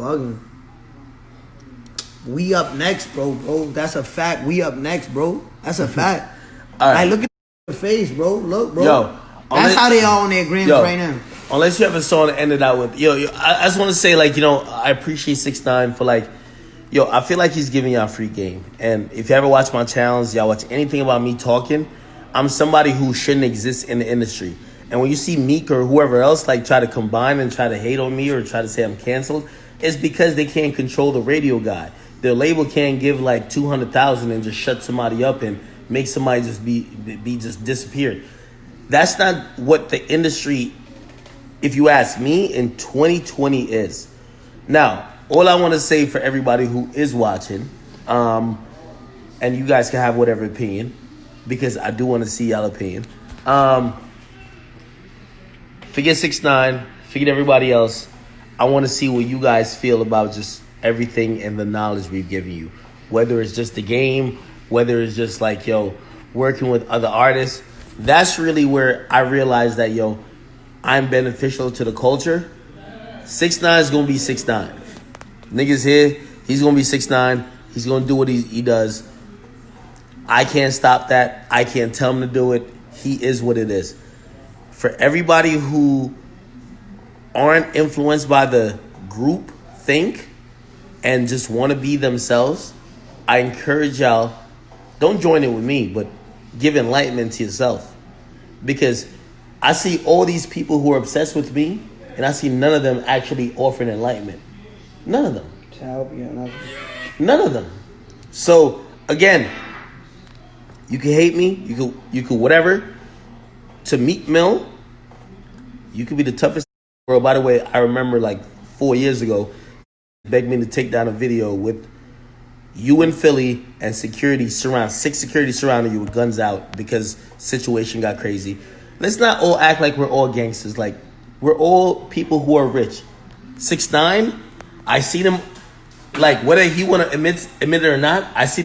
bugging. We up next, bro. That's a fact. We up next, bro. That's a fact. All right. Like, look at the face, bro. Look, bro. Yo, that's how they all on their grams right now. Unless you have a song to end it out with. I just want to say, like, I appreciate 6ix9ine for, like, I feel like he's giving y'all free game. And if you ever watch my channels, y'all watch anything about me talking, I'm somebody who shouldn't exist in the industry. And when you see Meek or whoever else, like, try to combine and try to hate on me or try to say I'm canceled, it's because they can't control the radio guy. Their label can't give, like, 200,000 and just shut somebody up and make somebody just be just disappeared. That's not what the industry, if you ask me, in 2020 is. Now, all I want to say for everybody who is watching, and you guys can have whatever opinion, because I do want to see y'all opinion. Forget 6ix9ine, forget everybody else. I want to see what you guys feel about just everything and the knowledge we've given you. Whether it's just the game, whether it's just like, working with other artists. That's really where I realized that, I'm beneficial to the culture. 6ix9ine is going to be 6ix9ine. Niggas here, he's going to be 6ix9ine. He's going to do what he does. I can't stop that. I can't tell him to do it. He is what it is. For everybody who aren't influenced by the group think and just want to be themselves, I encourage y'all, don't join it with me, but give enlightenment to yourself. Because I see all these people who are obsessed with me, and I see none of them actually offering enlightenment. None of them. To help you. None of them. So, again, you can hate me, you could whatever. To Meek Mill, you could be the toughest in the world. By the way, I remember like 4 years ago, begged me to take down a video with you in Philly and six security surrounding you with guns out because situation got crazy. Let's not all act like we're all gangsters. Like, we're all people who are rich. 6ix9ine, I see them, like, whether he want to admit it or not, I see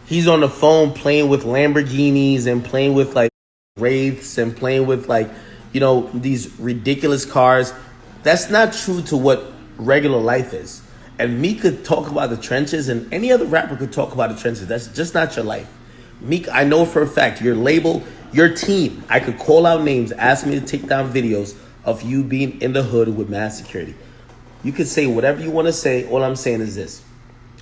he's on the phone playing with Lamborghinis and playing with, like, Wraiths and playing with, like, these ridiculous cars. That's not true to what regular life is. And Meek could talk about the trenches, and any other rapper could talk about the trenches. That's just not your life. Meek, I know for a fact, your label, your team, I could call out names, ask me to take down videos of you being in the hood with mass security. You could say whatever you want to say. All I'm saying is this,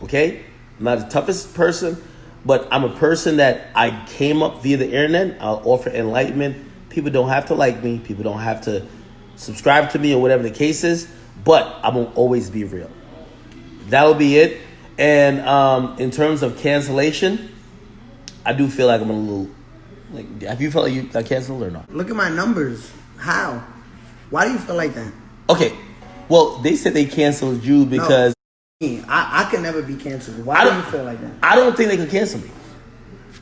okay? I'm not the toughest person, but I'm a person that I came up via the internet. I'll offer enlightenment. People don't have to like me. People don't have to subscribe to me or whatever the case is, but I will always be real. That will be it. And in terms of cancellation, I do feel like I'm a little, like, have you felt like you got canceled or not? Look at my numbers. How? Why do you feel like that? Okay. Well, they said they canceled you because... No, I can never be canceled. Why do you feel like that? I don't think they could cancel me.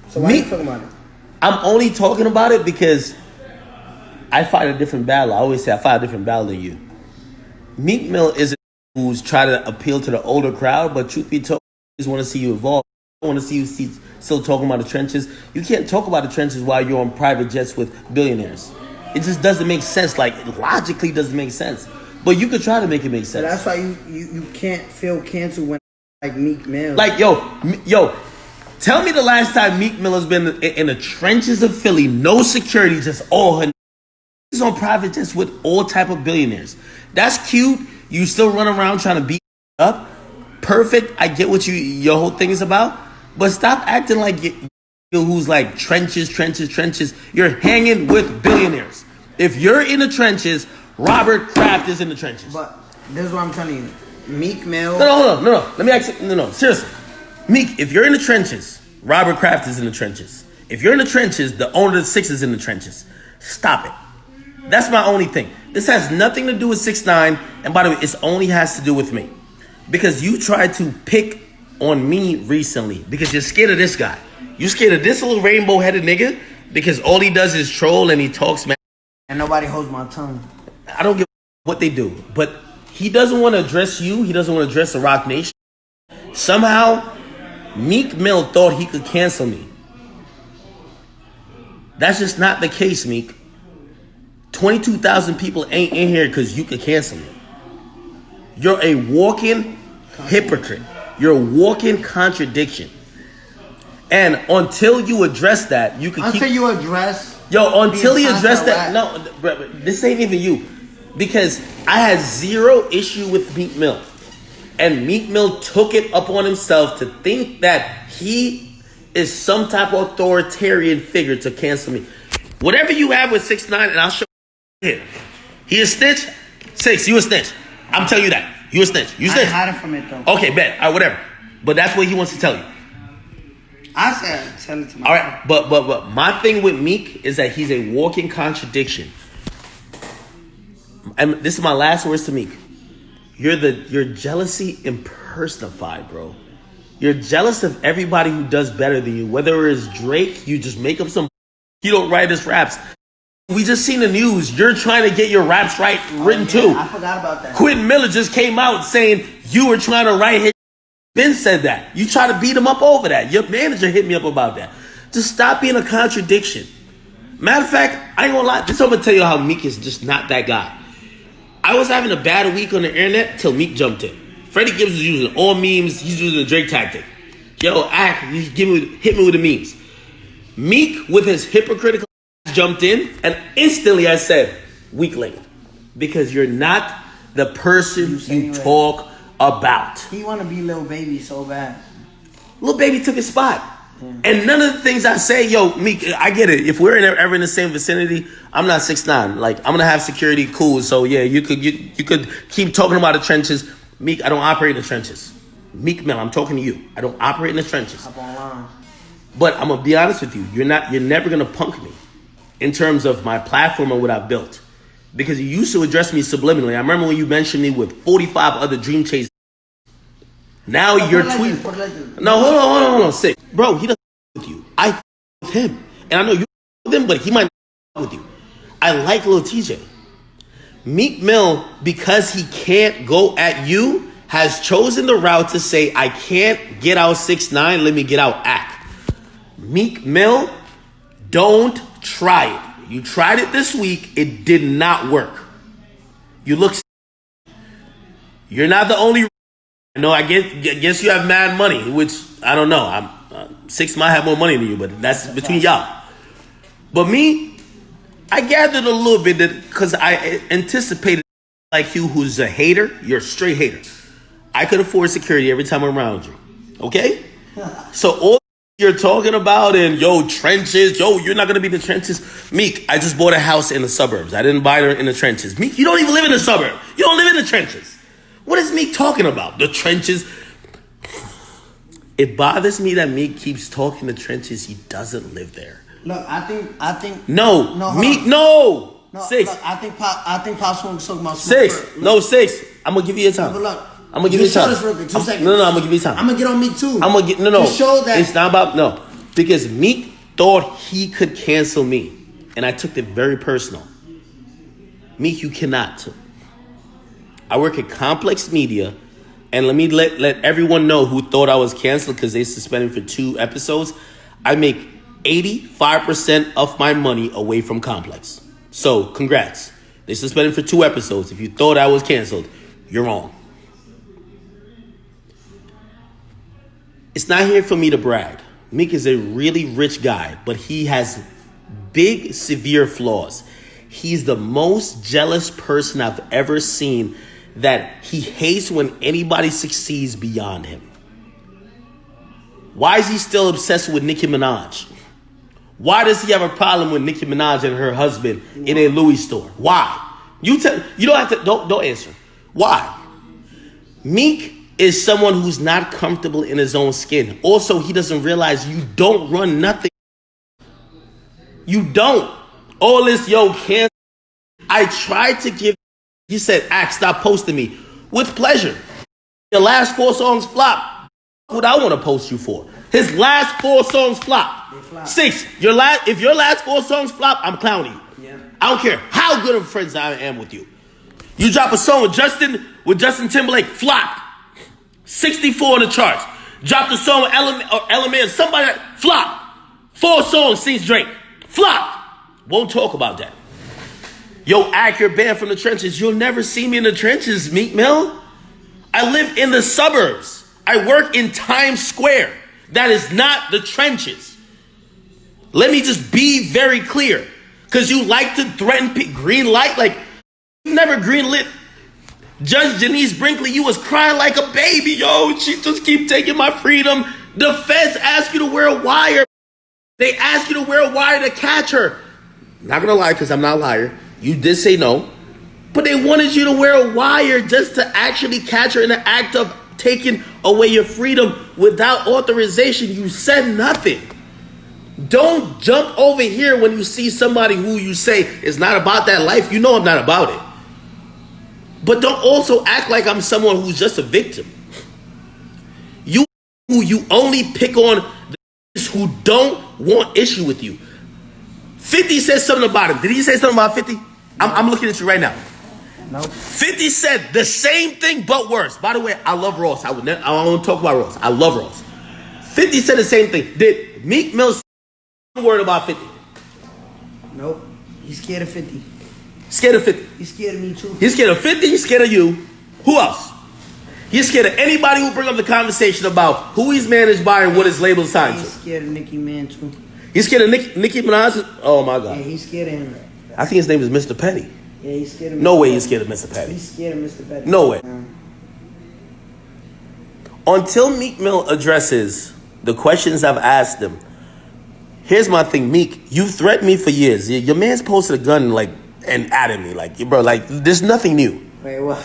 So why are you talking about it? I'm only talking about it because I fight a different battle. I always say I fight a different battle than you. Meek Mill isn't who's trying to appeal to the older crowd, but truth be told, I just want to see you evolve. I want to see you still talking about the trenches. You can't talk about the trenches while you're on private jets with billionaires. It just doesn't make sense. Like, logically doesn't make sense. But you could try to make it make sense. But that's why you can't feel canceled when, like, Meek Mill. Like, yo, tell me the last time Meek Mill has been in the trenches of Philly, no security, just all her. He's on private jets with all type of billionaires. That's cute. You still run around trying to beat up. Perfect. I get what your whole thing is about. But stop acting like who's like trenches. You're hanging with billionaires. If you're in the trenches, Robert Kraft is in the trenches. But this is what I'm telling you. Meek Mill. No. Let me ask you. No. Seriously. Meek, if you're in the trenches, Robert Kraft is in the trenches. If you're in the trenches, the owner of the Six is in the trenches. Stop it. That's my only thing. This has nothing to do with 6ix9ine. And by the way, it only has to do with me. Because you tried to pick on me recently. Because you're scared of this guy. You scared of this little rainbow-headed nigga. Because all he does is troll and he talks, man. And nobody holds my tongue. I don't give what they do. But he doesn't want to address you. He doesn't want to address the Rock Nation. Somehow, Meek Mill thought he could cancel me. That's just not the case, Meek. 22,000 people ain't in here because you could cancel me. You're a walking hypocrite. You're a walking contradiction. And until you address that, you can until you address. Until he addressed that. No, bro, this ain't even you. Because I had zero issue with Meek Mill. And Meek Mill took it upon himself to think that he is some type of authoritarian figure to cancel me. Whatever you have with 6ix9ine, and I'll show you. He a snitch? 6, you a snitch. I'm telling you that. You a snitch. You snitch. I hide it from it though. Okay, bet. All right, whatever. But that's what he wants to tell you. I said tell it to me. All right, but my thing with Meek is that he's a walking contradiction. And this is my last words to Meek. You're jealousy impersonified, bro. You're jealous of everybody who does better than you. Whether it's Drake, you just make up some. You don't write his raps. We just seen the news. You're trying to get your raps written too. I forgot about that. Quentin Miller just came out saying you were trying to write his. Ben said that. You try to beat him up over that. Your manager hit me up about that. Just stop being a contradiction. Matter of fact, I ain't gonna lie. This I'm gonna tell you how Meek is just not that guy. I was having a bad week on the internet till Meek jumped in. Freddie Gibbs was using all memes. He's using the Drake tactic. Yo, hit me with the memes. Meek, with his hypocritical jumped in, and instantly I said, weakling. Because you're not the person you talk about. He want to be Lil Baby so bad. Lil Baby took his spot. Yeah. And none of the things I say, Meek, I get it. If we're ever in the same vicinity, I'm not 6ix9ine. Like, I'm gonna have security, cool. So yeah, you could keep talking about the trenches. Meek, I don't operate in the trenches. Meek Mill, I'm talking to you. I don't operate in the trenches. Up online. But I'm gonna be honest with you. You're never gonna punk me in terms of my platform and what I've built. Because you used to address me subliminally. I remember when you mentioned me with 45 other Dream Chase. Now you're tweeting. No, hold on. Sick. Bro, he doesn't with you. I with him. And I know you with him, but he might with you. I like Lil TJ. Meek Mill, because he can't go at you, has chosen the route to say, I can't get out 6ix9ine, let me get out Ak. Meek Mill, don't try it. You tried it this week, it did not work. You look. You're not the only. No, I guess you have mad money, which I don't know. 6ix9ine have more money than you, but that's between y'all. But me, I gathered a little bit that because I anticipated like you, who's a hater. You're a straight hater. I could afford security every time I'm around you. Okay, so all you're talking about and trenches, you're not gonna be in the trenches. Meek, I just bought a house in the suburbs. I didn't buy it in the trenches. Meek, you don't even live in the suburb. You don't live in the trenches. What is Meek talking about? The trenches. It bothers me that Meek keeps talking the trenches. He doesn't live there. Look, I think. No, Meek, no. 6. Look, I think Pop's want to talk about 6. No, 6. I'm gonna give you a time. But look, I'm gonna give you time. This real quick, 2 seconds. No, I'm gonna give you time. I'm gonna get on Meek too. I'm gonna get no. To show that it's not about because Meek thought he could cancel me, and I took it very personal. Meek, you cannot. I work at Complex Media, and let me let everyone know who thought I was canceled because they suspended for 2 episodes. I make 85% of my money away from Complex. So, congrats. They suspended for 2 episodes. If you thought I was canceled, you're wrong. It's not here for me to brag. Meek is a really rich guy, but he has big, severe flaws. He's the most jealous person I've ever seen, that he hates when anybody succeeds beyond him. Why is he still obsessed with Nicki Minaj? Why does he have a problem with Nicki Minaj and her husband in a Louis store? Why? You don't have to. Don't answer. Why? Meek is someone who's not comfortable in his own skin. Also, he doesn't realize you don't run nothing. You don't. All this can't. I tried to give. He said, Ak, stop posting me. With pleasure. Your last 4 songs flop. What I want to post you for? His last 4 songs flop. 6. If your last 4 songs flop, I'm clowning you. Yeah. I don't care how good of friends I am with you. You drop a song with Justin Timberlake, flop. 64 on the charts. Drop the song with Element, somebody, flop. 4 songs since Drake, flop. Won't talk about that. Ak, you're banned from the trenches. You'll never see me in the trenches, Meek Mill. I live in the suburbs. I work in Times Square. That is not the trenches. Let me just be very clear. Because you like to threaten green light. Like, you never green lit Judge Janice Brinkley. You was crying like a baby. Yo, she just keep taking my freedom. The feds ask you to wear a wire. They ask you to wear a wire to catch her. Not gonna lie, because I'm not a liar. You did say no. But they wanted you to wear a wire just to actually catch her in the act of taking away your freedom without authorization. You said nothing. Don't jump over here when you see somebody who you say is not about that life. You know I'm not about it. But don't also act like I'm someone who's just a victim. You only pick on the who don't want issue with you. 50 says something about him. Did he say something about 50? I'm looking at you right now. Nope. 50 said the same thing but worse. By the way, I love Ross. I won't talk about Ross. I love Ross. 50 said the same thing. Did Meek Mill say a word about 50? Nope. He's scared of 50. Scared of 50. He's scared of me too. He's scared of 50. He's scared of you. Who else? He's scared of anybody who bring up the conversation about who he's managed by and what his label signs. He's scared of Nicki Man too. He's scared of Nicki Minaj? Oh my God. Yeah, he's scared of him. I think his name is Mr. Petty. Yeah, he's scared of Mr. No way Petty. he's scared of Mr. Petty. He's scared of Mr. Petty. No way. Until Meek Mill addresses the questions I've asked him, here's my thing, Meek. You threatened me for years. Your man's posted a gun and added me. Like, bro, like, there's nothing new. Wait, what?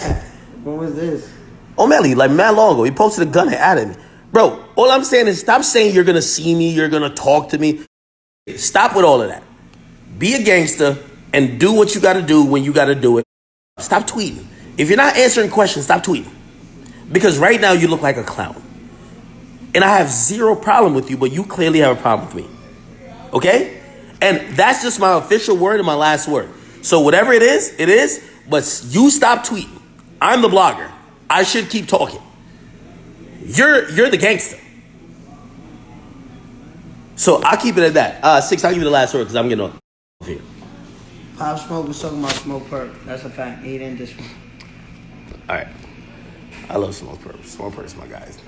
When was this? O'Malley, like mad long ago, he posted a gun and added me. Bro, all I'm saying is stop saying you're gonna see me, you're gonna talk to me. Stop with all of that. Be a gangster and do what you gotta do when you gotta do it. Stop tweeting. If you're not answering questions, stop tweeting. Because right now you look like a clown. And I have zero problem with you, but you clearly have a problem with me. Okay? And that's just my official word and my last word. So whatever it is, but you stop tweeting. I'm the blogger. I should keep talking. You're the gangster. So I'll keep it at that. 6, I'll give you the last word because I'm getting off here. Pop Smoke was talking about Smoke Perp. That's a fact. He didn't this one. All right. I love Smoke Perp. Smoke Perp is my guys.